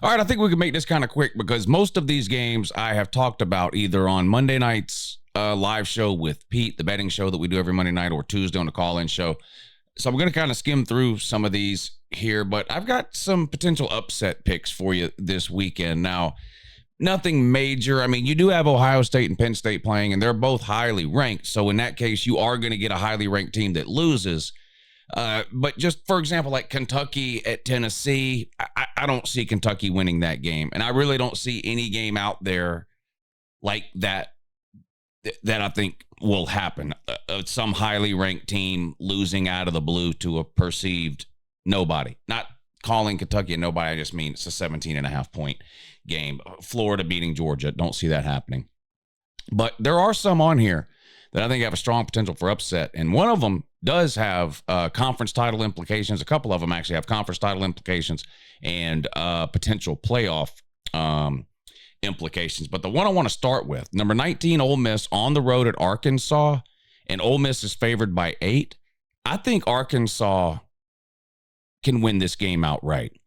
All right, I think we can make this kind of quick because most of these games I have talked about either on Monday night's live show with Pete, the betting show that we do every Monday night, or Tuesday on the call-in show. So I'm going to kind of skim through some of these here, but I've got some potential upset picks for you this weekend. Now, nothing major. I mean, you do have Ohio State and Penn State playing, and they're both highly ranked. So in that case, you are going to get a highly ranked team that loses. But just for example, like Kentucky at Tennessee, I don't see Kentucky winning that game. And I really don't see any game out there like that I think will happen. Some highly ranked team losing out of the blue to a perceived nobody. Not calling Kentucky a nobody. I just mean it's a 17.5 point game. Florida beating Georgia. Don't see that happening. But there are some on here that I think have a strong potential for upset. And one of them does have conference title implications. A couple of them actually have conference title implications and potential playoff implications. But the one I want to start with, number 19, Ole Miss on the road at Arkansas, and Ole Miss is favored by 8. I think Arkansas can win this game outright.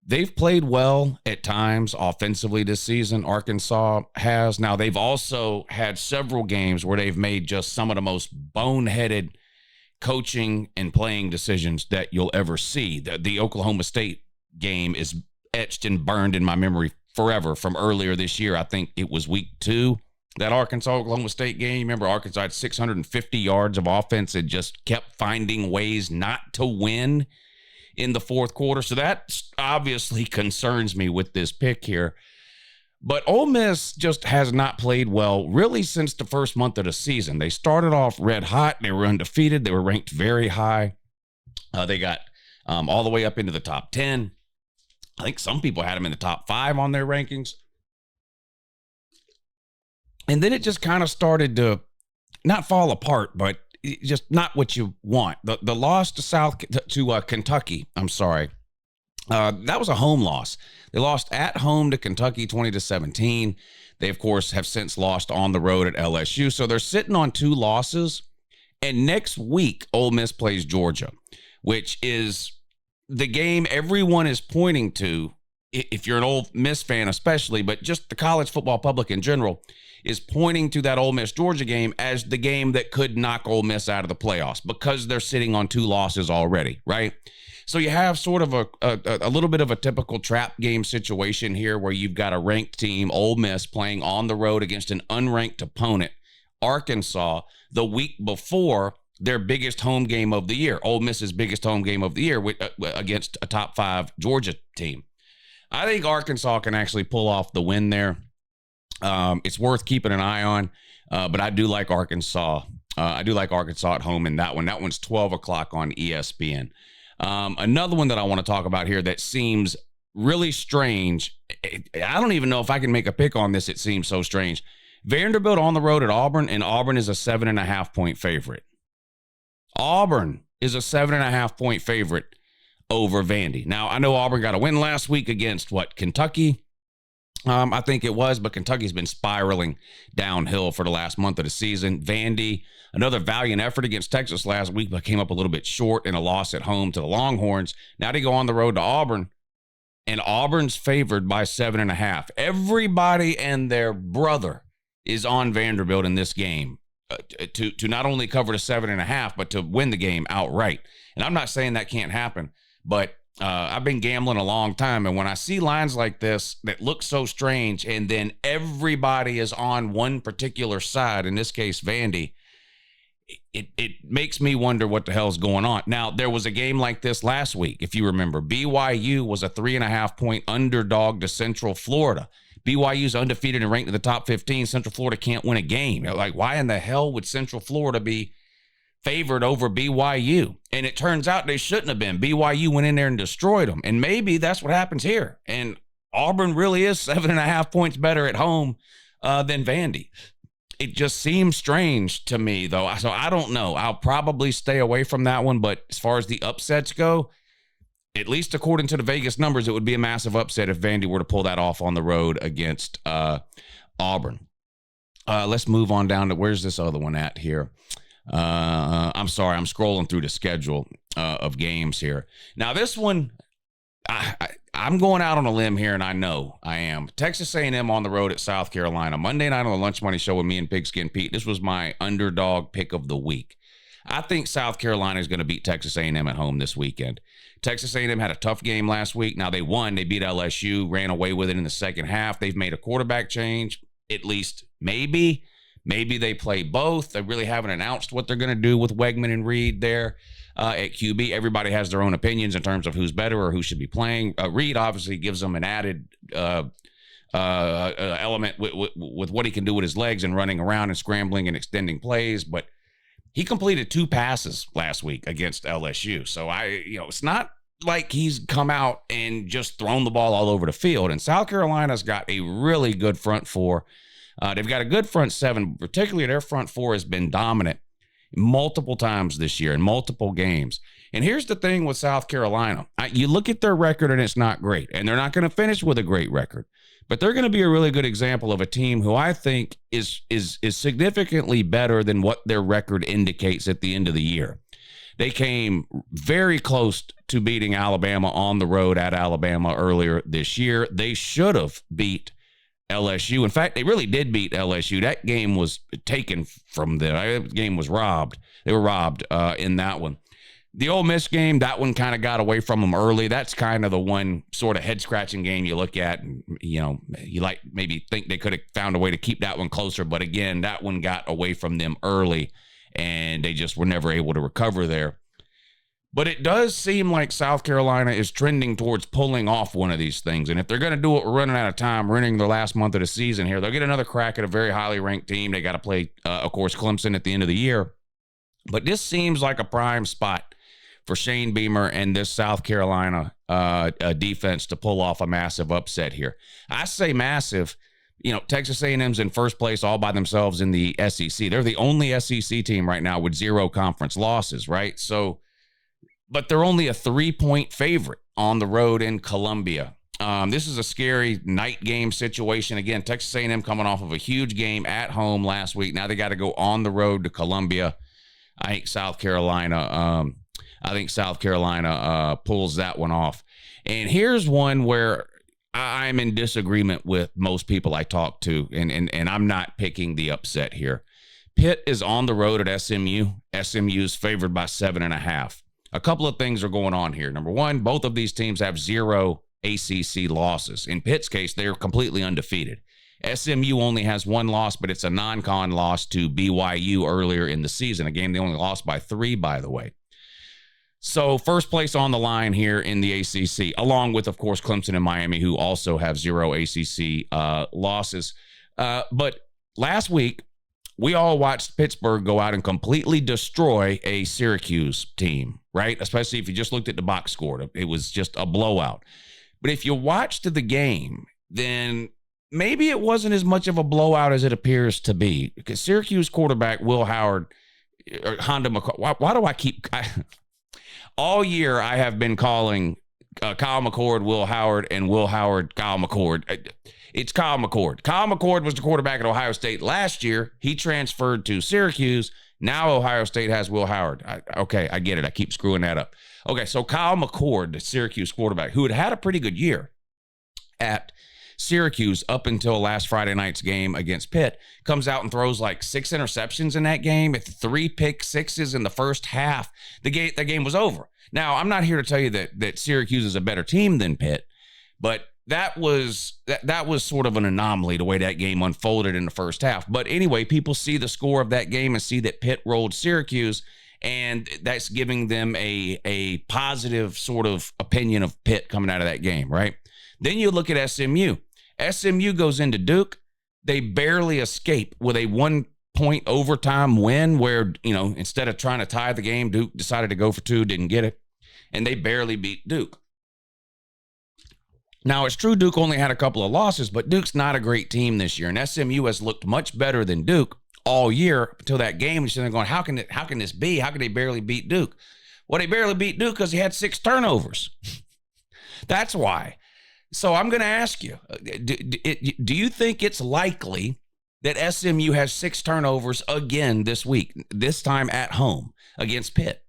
They've played well at times offensively this season, Arkansas has. Now, they've also had several games where they've made just some of the most boneheaded coaching and playing decisions that you'll ever see. The Oklahoma State game is etched and burned in my memory forever from earlier this year. I think it was week 2, that Arkansas-Oklahoma State game. Remember, Arkansas had 650 yards of offense and just kept finding ways not to win in the fourth quarter. So that obviously concerns me with this pick here. But Ole Miss just has not played well really since the first month of the season. They started off red hot. They were undefeated. They were ranked very high. They got all the way up into the top 10. I think some people had them in the top 5 on their rankings. And then it just kind of started to not fall apart, but just not what you want. The loss to Kentucky, I'm sorry, that was a home loss. They lost at home to Kentucky 20-17. They, of course, have since lost on the road at LSU. So they're sitting on 2 losses. And next week, Ole Miss plays Georgia, which is the game everyone is pointing to, if you're an Ole Miss fan especially, but just the college football public in general, is pointing to that Ole Miss-Georgia game as the game that could knock Ole Miss out of the playoffs because they're sitting on 2 losses already, right? So you have sort of a little bit of a typical trap game situation here where you've got a ranked team, Ole Miss, playing on the road against an unranked opponent, Arkansas, the week before their biggest home game of the year, Ole Miss's biggest home game of the year against a top 5 Georgia team. I think Arkansas can actually pull off the win there. It's worth keeping an eye on, but I do like Arkansas. I do like Arkansas at home in that one. That one's 12 o'clock on ESPN. Another one that I want to talk about here that seems really strange. I don't even know if I can make a pick on this. It seems so strange. Vanderbilt on the road at Auburn, and Auburn is a 7.5 point favorite. Auburn is a 7.5 point favorite over Vandy. Now, I know Auburn got a win last week against Kentucky. I think it was, but Kentucky's been spiraling downhill for the last month of the season. Vandy, another valiant effort against Texas last week, but came up a little bit short in a loss at home to the Longhorns. Now they go on the road to Auburn, and Auburn's favored by 7.5. Everybody and their brother is on Vanderbilt in this game to not only cover the 7.5, but to win the game outright. And I'm not saying that can't happen, but I've been gambling a long time, and when I see lines like this that look so strange, and then everybody is on one particular side, in this case, Vandy, it makes me wonder what the hell's going on. Now, there was a game like this last week, if you remember. BYU was a 3.5 point underdog to Central Florida. BYU's undefeated and ranked in the top 15. Central Florida can't win a game. Like, why in the hell would Central Florida be favored over BYU? And it turns out they shouldn't have been. BYU went in there and destroyed them. And maybe that's what happens here. And Auburn really is 7.5 points better at home than Vandy. It just seems strange to me, though. So I don't know. I'll probably stay away from that one. But as far as the upsets go, at least according to the Vegas numbers, it would be a massive upset if Vandy were to pull that off on the road against Auburn. Let's move on down to, where's this other one at here? I'm sorry, I'm scrolling through the schedule of games here. Now, this one, I I'm going out on a limb here, and I know I am. Texas A&M on the road at South Carolina. Monday night on the Lunch Money Show with me and Pigskin Pete. This was my underdog pick of the week. I think South Carolina is going to beat Texas A&M at home this weekend. Texas A&M had a tough game last week. Now they won. They beat LSU, ran away with it in the second half. They've made a quarterback change, at least maybe. Maybe they play both. They really haven't announced what they're going to do with Wegman and Reed there at QB. Everybody has their own opinions in terms of who's better or who should be playing. Reed obviously gives them an added element with what he can do with his legs and running around and scrambling and extending plays. But he completed 2 passes last week against LSU. So it's not like he's come out and just thrown the ball all over the field. And South Carolina's got a really good front four. They've got a good front seven, particularly their front four has been dominant multiple times this year in multiple games. And here's the thing with South Carolina. You look at their record and it's not great, and they're not going to finish with a great record, but they're going to be a really good example of a team who I think is significantly better than what their record indicates at the end of the year. They came very close to beating Alabama on the road at Alabama earlier this year. They should have beat LSU. In fact, they really did beat LSU. That game was taken from them. That game was robbed. They were robbed in that one. The Ole Miss game, that one kind of got away from them early. That's kind of the one sort of head-scratching game you look at, and you maybe think they could have found a way to keep that one closer. But again, that one got away from them early, and they just were never able to recover there. But it does seem like South Carolina is trending towards pulling off one of these things. And if they're going to do it, we're running out of time. We're entering the last month of the season here. They'll get another crack at a very highly ranked team. They got to play, of course, Clemson at the end of the year. But this seems like a prime spot for Shane Beamer and this South Carolina defense to pull off a massive upset here. I say massive. Texas A&M's in first place all by themselves in the SEC. They're the only SEC team right now with 0 conference losses, right? But they're only a 3-point favorite on the road in Columbia. This is a scary night game situation. Again, Texas A&M coming off of a huge game at home last week. Now they got to go on the road to Columbia. I think South Carolina pulls that one off. And here's one where I'm in disagreement with most people I talk to, and I'm not picking the upset here. Pitt is on the road at SMU. SMU is favored by 7.5. A couple of things are going on here. Number one, both of these teams have 0 ACC losses. In Pitt's case, they are completely undefeated. SMU only has 1 loss, but it's a non-con loss to BYU earlier in the season, a game they only lost by 3, by the way. So first place on the line here in the ACC, along with, of course, Clemson and Miami, who also have 0 ACC losses. But last week, we all watched Pittsburgh go out and completely destroy a Syracuse team, right? Especially if you just looked at the box score. It was just a blowout. But if you watched the game, then maybe it wasn't as much of a blowout as it appears to be. Because Syracuse quarterback Will Howard, or Honda McCord, why do I keep... all year I have been calling Kyle McCord Will Howard and Will Howard Kyle McCord. It's Kyle McCord. Kyle McCord was the quarterback at Ohio State last year. He transferred to Syracuse. Now Ohio State has Will Howard. I get it. I keep screwing that up. Okay, so Kyle McCord, the Syracuse quarterback, who had a pretty good year at Syracuse up until last Friday night's game against Pitt, comes out and throws like 6 interceptions in that game. At 3 pick sixes in the first half, the game was over. Now, I'm not here to tell you that Syracuse is a better team than Pitt, but that was sort of an anomaly, the way that game unfolded in the first half. But anyway, people see the score of that game and see that Pitt rolled Syracuse, and that's giving them a positive sort of opinion of Pitt coming out of that game, right? Then you look at SMU. SMU goes into Duke. They barely escape with a 1-point overtime win where, instead of trying to tie the game, Duke decided to go for 2, didn't get it, and they barely beat Duke. Now, it's true Duke only had a couple of losses, but Duke's not a great team this year, and SMU has looked much better than Duke all year until that game. And they're going, how can this be? How can they barely beat Duke? Well, they barely beat Duke because he had 6 turnovers. That's why. So I'm going to ask you, do you think it's likely that SMU has 6 turnovers again this week, this time at home against Pitt?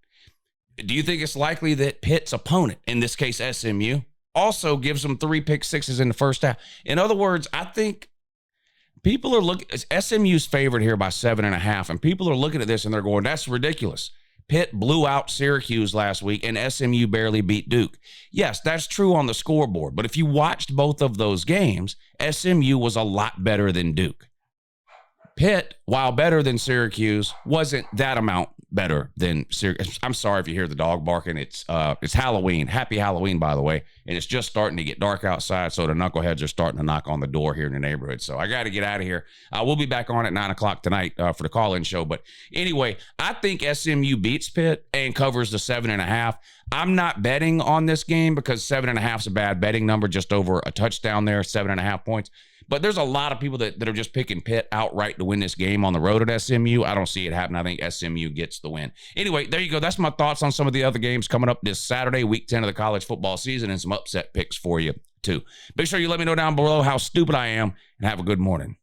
Do you think it's likely that Pitt's opponent, in this case SMU, also gives them 3 pick sixes in the first half. In other words, I think people are looking, SMU's favored here by 7.5, and people are looking at this and they're going, that's ridiculous. Pitt blew out Syracuse last week, and SMU barely beat Duke. Yes, that's true on the scoreboard, but if you watched both of those games, SMU was a lot better than Duke. Pitt, while better than Syracuse, wasn't that amount better than Syracuse. I'm sorry if you hear the dog barking. It's Halloween. Happy Halloween, by the way. And it's just starting to get dark outside, so the knuckleheads are starting to knock on the door here in the neighborhood. So I got to get out of here. We'll be back on at 9 o'clock tonight for the call-in show. But anyway, I think SMU beats Pitt and covers the 7.5. I'm not betting on this game because 7.5 is a bad betting number, just over a touchdown there, 7.5 points. But there's a lot of people that are just picking Pitt outright to win this game on the road at SMU. I don't see it happen. I think SMU gets the win. Anyway, there you go. That's my thoughts on some of the other games coming up this Saturday, week 10 of the college football season, and some upset picks for you, too. Make sure you let me know down below how stupid I am, and have a good morning.